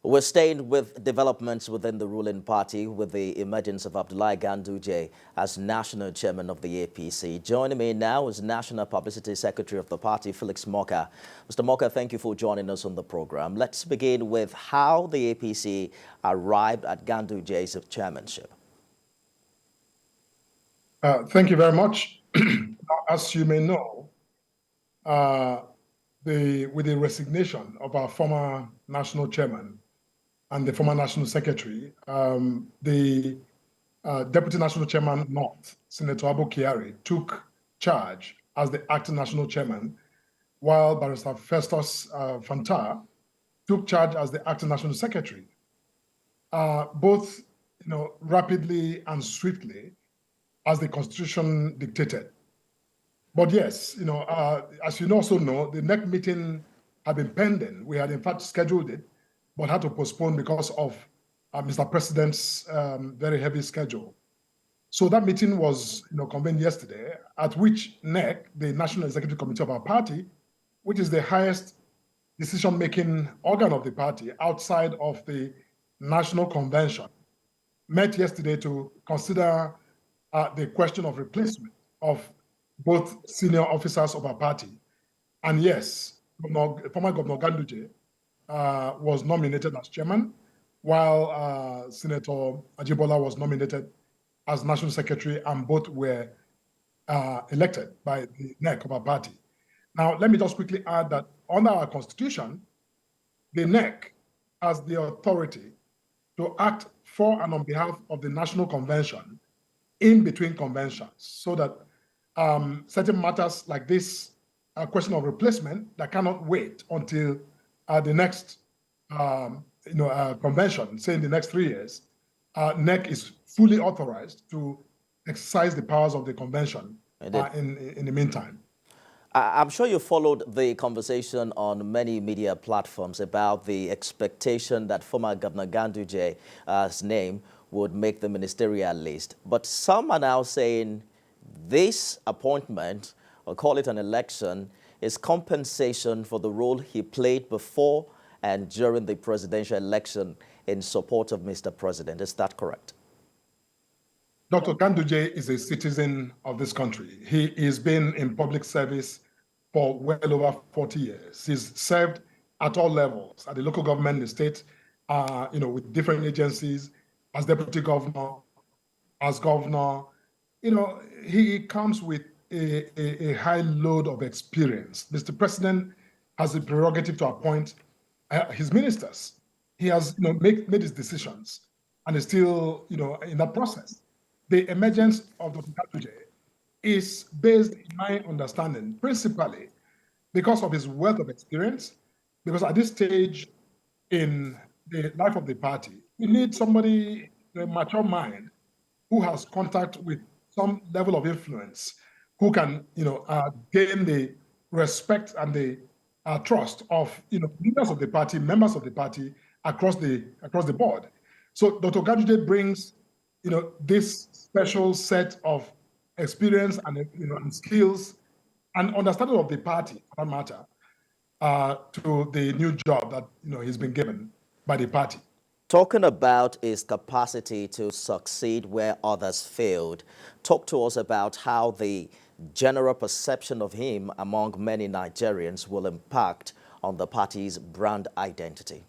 We're staying with developments within the ruling party with the emergence of Abdullahi Ganduje as National Chairman of the APC. Joining me now is National Publicity Secretary of the party, Felix Moka. Mr. Moka, thank you for joining us on the program. Let's begin with how the APC arrived at Ganduje's chairmanship. Thank you very much. As you may know, with the resignation of our former national chairman and the former national secretary, the deputy national chairman North, Senator Abu Kyari, took charge as the acting national chairman, while Barrister Festus Fanta took charge as the acting national secretary. Both, rapidly and swiftly, as the Constitution dictated. But yes, as you also know, the next meeting had been pending. We had in fact scheduled it, but had to postpone because of Mr. President's very heavy schedule. So that meeting was convened yesterday, at which NEC, the National Executive Committee of our party, which is the highest decision-making organ of the party outside of the National Convention, met yesterday to consider the question of replacement of both senior officers of our party. And yes, former Governor Ganduje was nominated as chairman, while Senator Ajibola was nominated as national secretary, and both were elected by the NEC of our party. Now, let me just quickly add that under our constitution, the NEC has the authority to act for and on behalf of the National Convention in between conventions, so that certain matters like this question of replacement that cannot wait until the next convention, say in the next 3 years, NEC is fully authorized to exercise the powers of the convention in the meantime. I'm sure you followed the conversation on many media platforms about the expectation that former Governor Ganduje's name would make the ministerial list. But some are now saying this appointment, or call it an election, is compensation for the role he played before and during the presidential election in support of Mr. President. Is that correct? Dr. Ganduje is a citizen of this country. He has been in public service for well over 40 years. He's served at all levels, at the local government, the state, with different agencies, as deputy governor, as governor. He comes with a high load of experience. Mr. President has the prerogative to appoint his ministers. He has made his decisions and is still in that process. The emergence of Dr. Ganduje is based, in my understanding, principally because of his wealth of experience, because at this stage in the life of the party, we need somebody, a mature mind, who has contact with some level of influence, who can, gain the respect and the trust of, leaders of the party, members of the party across the board. So Dr. Ganduje brings, this special set of experience and skills and understanding of the party, for that matter, to the new job that he's been given by the party. Talking about his capacity to succeed where others failed, talk to us about how the general perception of him among many Nigerians will impact on the party's brand identity.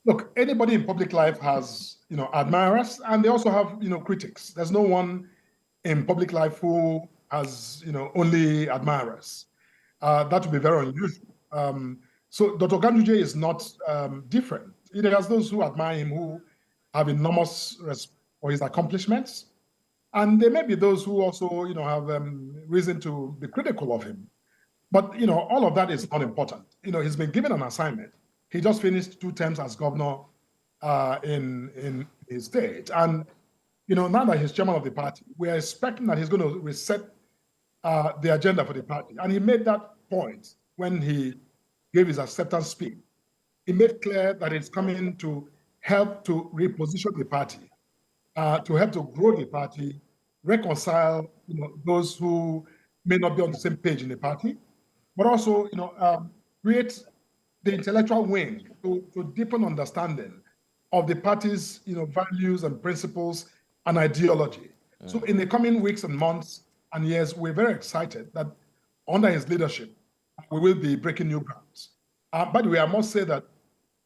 Look, anybody in public life has, admirers, and they also have, critics. There's no one in public life who has, only admirers. That would be very unusual. So Dr. Ganduje is not different. He has those who admire him, who have enormous respect for his accomplishments. And there may be those who also, have reason to be critical of him. But, all of that is not important. He's been given an assignment. He just finished 2 terms as governor in his state. And, now that he's chairman of the party, we are expecting that he's going to reset the agenda for the party. And he made that point when he gave his acceptance speech. He made clear that it's coming to help to reposition the party, to help to grow the party, reconcile those who may not be on the same page in the party, but also create the intellectual wing to deepen understanding of the party's values and principles and ideology. So in the coming weeks and months and years, we're very excited that under his leadership, we will be breaking new grounds. By the way, I must say that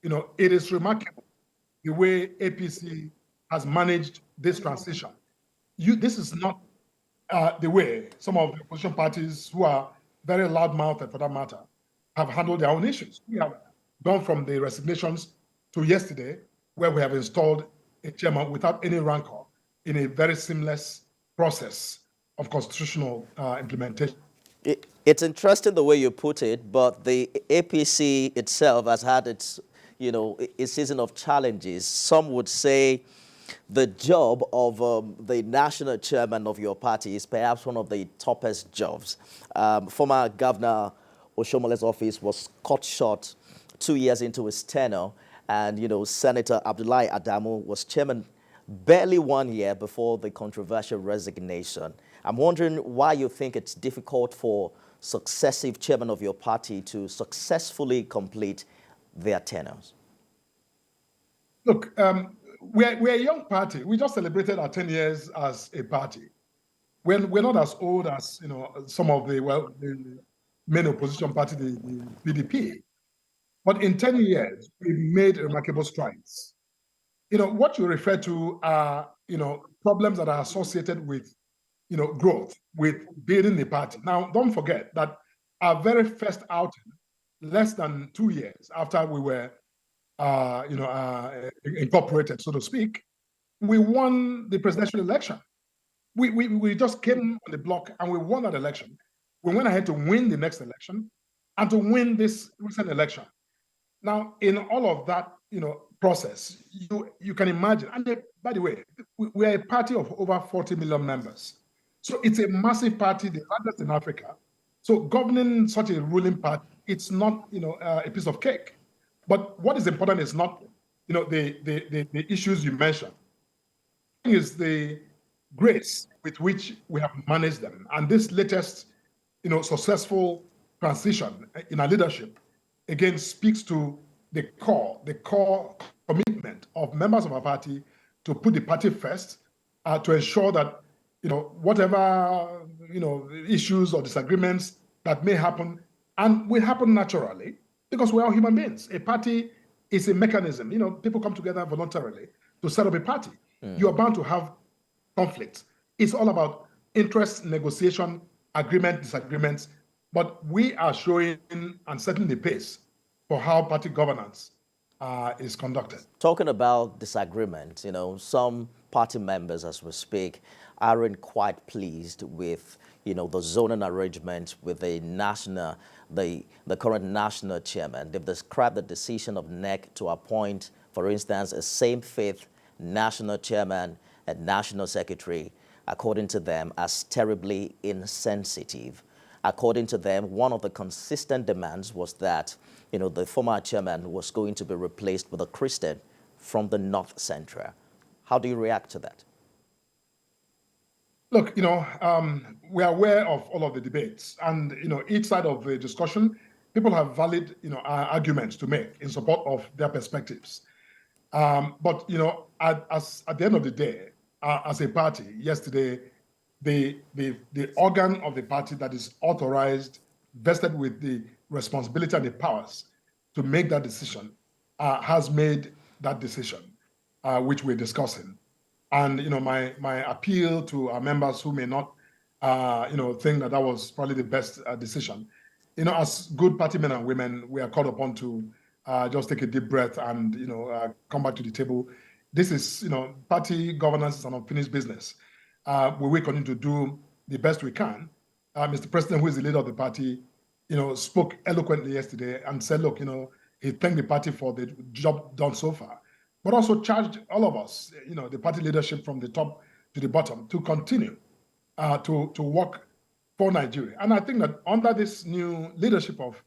it is remarkable the way APC has managed this transition. This is not the way some of the opposition parties who are very loud-mouthed, for that matter, have handled their own issues. We have gone from the resignations to yesterday, where we have installed a chairman without any rancor in a very seamless process of constitutional implementation. It's interesting the way you put it, but the APC itself has had its, a season of challenges. Some would say the job of the national chairman of your party is perhaps one of the toughest jobs. Former Governor Oshomole's office was cut short 2 years into his tenure, and Senator Abdullahi Adamu was chairman barely 1 year before the controversial resignation. I'm wondering why you think it's difficult for successive chairmen of your party to successfully complete their tenures. Look, we're a young party. We just celebrated our 10 years as a party. We're not as old as some of the main opposition party, the PDP. But in 10 years, we've made remarkable strides. What you refer to are problems that are associated with growth, with building the party. Now, don't forget that our very first outing, less than 2 years after we were incorporated, so to speak, we won the presidential election. We just came on the block and we won that election. We went ahead to win the next election and to win this recent election. Now, in all of that, process, you can imagine. And by the way, we are a party of over 40 million members. So it's a massive party, the largest in Africa. So governing such a ruling party, it's not, a piece of cake. But what is important is not, the issues you mentioned. Is the grace with which we have managed them. And this latest, successful transition in our leadership, again, speaks to the core commitment of members of our party to put the party first, to ensure that, whatever, issues or disagreements that may happen, and will happen naturally, because we're all human beings. A party is a mechanism. People come together voluntarily to set up a party. You are bound to have conflicts. It's all about interest, negotiation, agreement, disagreements. But we are showing and setting the pace for how party governance is conducted. Talking about disagreement, some party members, as we speak, aren't quite pleased with, the zoning arrangement with the current national chairman. They've described the decision of NEC to appoint, for instance, a same-faith national chairman and national secretary, according to them, as terribly insensitive. According to them, one of the consistent demands was that, the former chairman was going to be replaced with a Christian from the North Central. How do you react to that? Look, we are aware of all of the debates, and each side of the discussion, people have valid, arguments to make in support of their perspectives. But at the end of the day, as a party, yesterday, the organ of the party that is authorized, vested with the responsibility and the powers to make that decision, has made that decision, which we're discussing. And my appeal to our members who may not, think that was probably the best decision. As good party men and women, we are called upon to just take a deep breath and come back to the table. This is party governance is an unfinished business. We will continue to do the best we can. Mr. President, who is the leader of the party, spoke eloquently yesterday and said, look, he thanked the party for the job done so far, but also charged all of us, the party leadership from the top to the bottom, to continue to work for Nigeria. And I think that under this new leadership of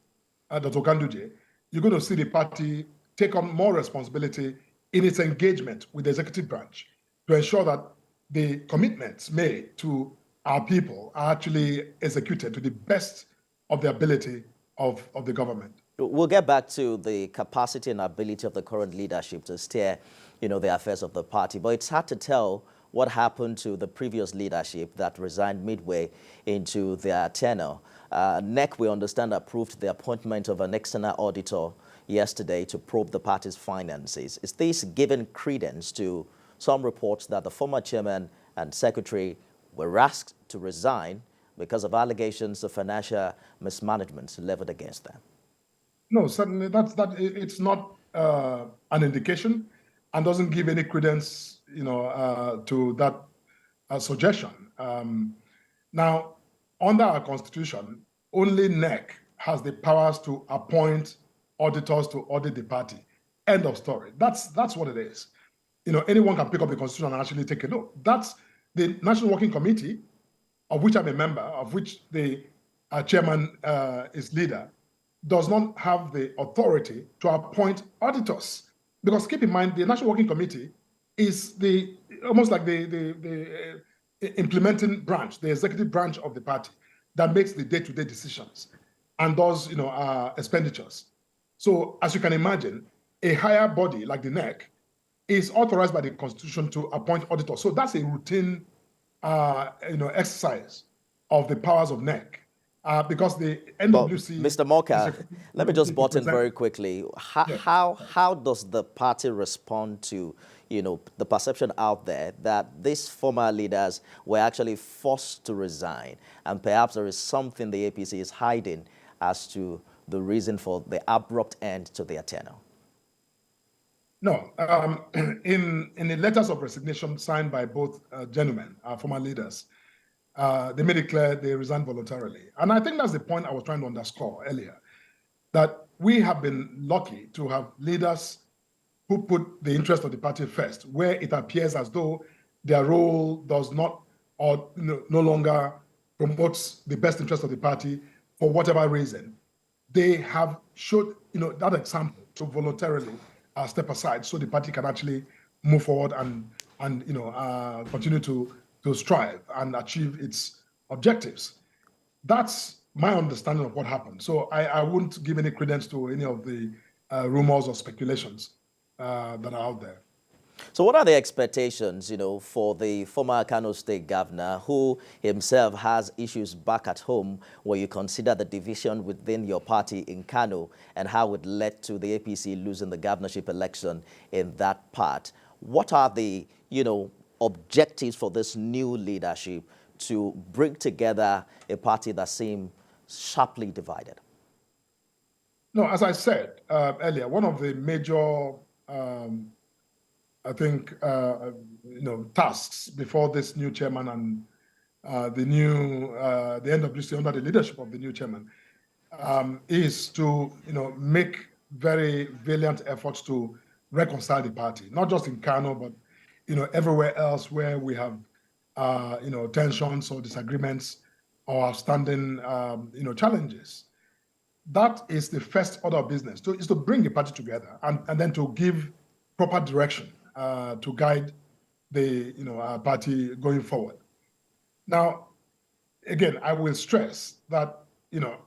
Dr. Ganduje, you're going to see the party take on more responsibility in its engagement with the executive branch to ensure that the commitments made to our people are actually executed to the best of the ability of the government. We'll get back to the capacity and ability of the current leadership to steer, the affairs of the party. But it's hard to tell what happened to the previous leadership that resigned midway into their tenure. NEC, we understand, approved the appointment of an external auditor yesterday to probe the party's finances. Is this giving credence to some reports that the former chairman and secretary were asked to resign because of allegations of financial mismanagement leveled against them? No, certainly it's not an indication and doesn't give any credence, to that suggestion. Now, under our constitution, only NEC has the powers to appoint auditors to audit the party. End of story. That's what it is. Anyone can pick up the constitution and actually take a look. That's the National Working Committee, of which I'm a member, of which the chairman is leader, does not have the authority to appoint auditors. Because keep in mind, the National Working Committee is almost like the implementing branch, the executive branch of the party that makes the day-to-day decisions and does, expenditures. So as you can imagine, a higher body like the NEC is authorized by the Constitution to appoint auditors. So that's a routine, exercise of the powers of NEC. Because the NWC... Mr. Moka, let me just butt in very quickly. How does the party respond to, the perception out there that these former leaders were actually forced to resign, and perhaps there is something the APC is hiding as to the reason for the abrupt end to their tenure? No. In the letters of resignation signed by both gentlemen, former leaders, they made it clear they resigned voluntarily. And I think that's the point I was trying to underscore earlier, that we have been lucky to have leaders who put the interest of the party first, where it appears as though their role does not or no longer promotes the best interest of the party for whatever reason. They have showed that example to voluntarily step aside so the party can actually move forward and continue to strive and achieve its objectives. That's my understanding of what happened. So I wouldn't give any credence to any of the rumors or speculations that are out there. So what are the expectations, for the former Kano State governor, who himself has issues back at home, where you consider the division within your party in Kano and how it led to the APC losing the governorship election in that part? What are the, objectives for this new leadership to bring together a party that seems sharply divided? No, as I said earlier, one of the major tasks before this new chairman and the NWC under the leadership of the new chairman is to, make very valiant efforts to reconcile the party, not just in Kano, but, everywhere else where we have, tensions or disagreements or outstanding, challenges. That is the first order of business, is to bring the party together and then to give proper direction to guide the party going forward. Now, again, I will stress that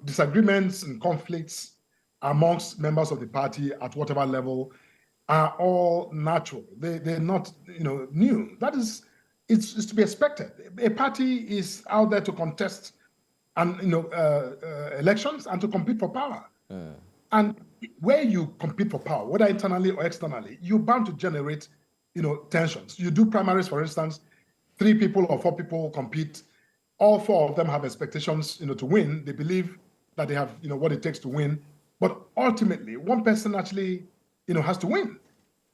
disagreements and conflicts amongst members of the party at whatever level are all natural. They're not new. That is, it's to be expected. A party is out there to contest and elections and to compete for power. And where you compete for power, whether internally or externally, you're bound to generate, tensions. You do primaries, for instance, 3 people or 4 people compete. All 4 of them have expectations, to win. They believe that they have, what it takes to win. But ultimately, one person actually, has to win.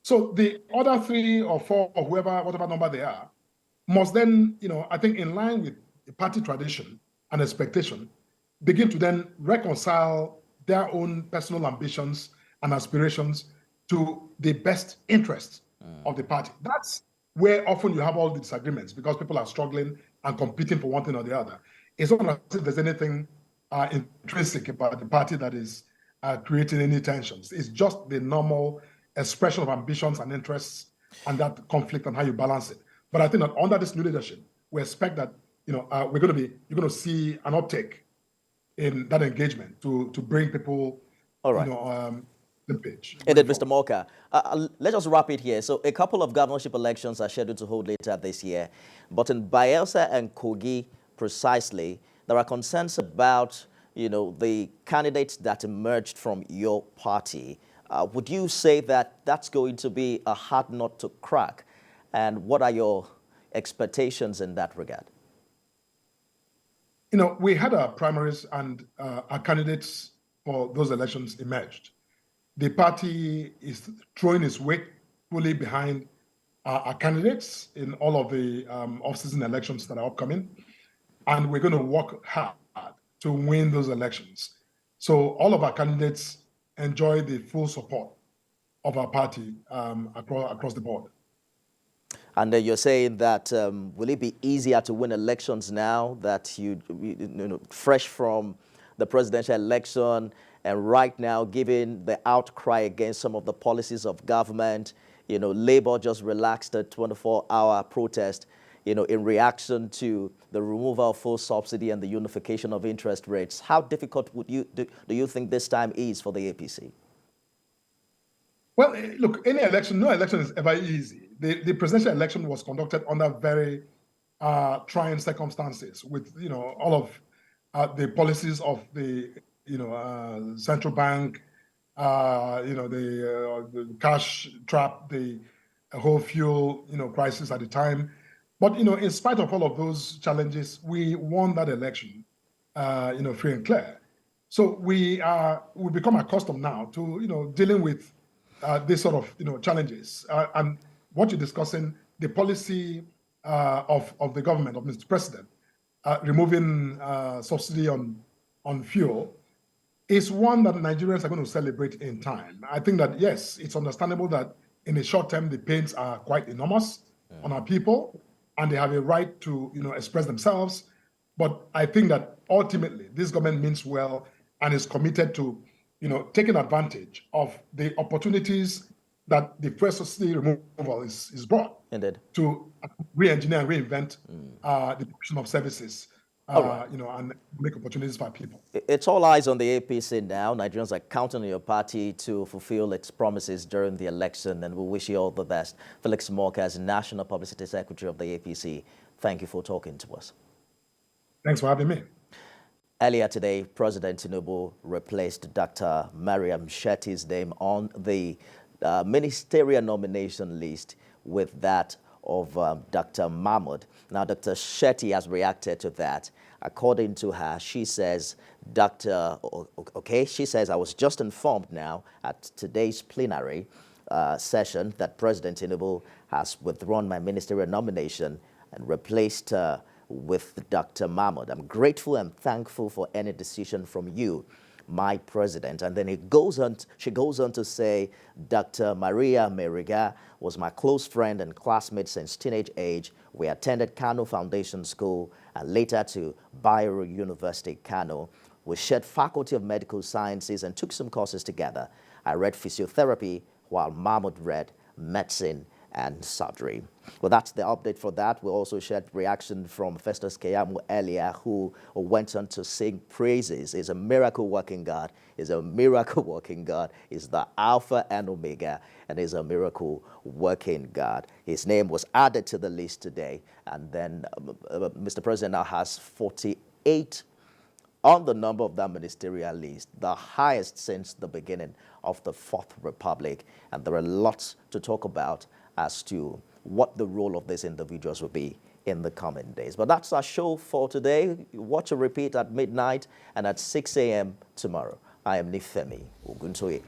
So the other 3 or 4 or whatever number they are, must then, I think in line with the party tradition and expectation, begin to then reconcile their own personal ambitions and aspirations to the best interests of the party. That's where often you have all the disagreements, because people are struggling and competing for one thing or the other. It's not as if there's anything intrinsic about the party that is creating any tensions. It's just the normal expression of ambitions and interests and that conflict and how you balance it. But I think that under this new leadership, we expect that you're going to see an uptake in that engagement to bring people All right. the pitch. Indeed, Mr. Morka. Let's just wrap it here. So a couple of governorship elections are scheduled to hold later this year. But in Bayelsa and Kogi, precisely, there are concerns about, the candidates that emerged from your party. Would you say that that's going to be a hard nut to crack? And what are your expectations in that regard? We had our primaries and our candidates for those elections emerged. The party is throwing its weight fully behind our candidates in all of the off-season elections that are upcoming. And we're going to work hard to win those elections. So all of our candidates enjoy the full support of our party across the board. And you're saying that will it be easier to win elections now that fresh from the presidential election and right now, given the outcry against some of the policies of government, Labour just relaxed a 24-hour protest, in reaction to the removal of full subsidy and the unification of interest rates. How difficult do you think this time is for the APC? Well, look, no election is ever easy. The presidential election was conducted under very trying circumstances with, all of the policies of the, central bank, the cash trap, the whole fuel, crisis at the time. But, in spite of all of those challenges, we won that election, free and clear. So we become accustomed now to, dealing with this sort of, challenges. And what you're discussing, the policy of the government, of Mr. President, removing subsidy on fuel, is one that Nigerians are going to celebrate in time. I think that, yes, it's understandable that in the short term, the pains are quite enormous on our people, and they have a right to, express themselves. But I think that ultimately, this government means well and is committed to, taking advantage of the opportunities that the first subsidy removal is brought. Indeed. To re-engineer and reinvent the provision of services, right. And make opportunities for people. It's all eyes on the APC now. Nigerians are counting on your party to fulfill its promises during the election, and we wish you all the best. Felix Morka, as National Publicity Secretary of the APC, thank you for talking to us. Thanks for having me. Earlier today, President Tinubu replaced Dr. Mariam Shetty's name on the ministerial nomination list with that of Dr. Mahmood. Now, Dr. Shetty has reacted to that. According to her, she says, she says, I was just informed now at today's plenary session that President Tinubu has withdrawn my ministerial nomination and replaced with Dr. Mahmood. I'm grateful and thankful for any decision from you, my president. And then she goes on to say, Dr. Maria Meriga was my close friend and classmate since teenage age. We attended Kano Foundation School and later to Bayero University, Kano. We shared Faculty of Medical Sciences and took some courses together. I read physiotherapy while Mahmood read medicine and surgery. Well, that's the update for that. We also shared reaction from Festus Keyamo earlier, who went on to sing praises. He's a miracle working God. He's a miracle working God. He's the Alpha and Omega, and he's a miracle working God. His name was added to the list today. And then Mr. President now has 48 on the number of that ministerial list, the highest since the beginning of the Fourth Republic. And there are lots to talk about as to what the role of these individuals will be in the coming days. But that's our show for today. Watch a repeat at midnight and at 6 a.m. tomorrow. I am Nifemi Oguntoye.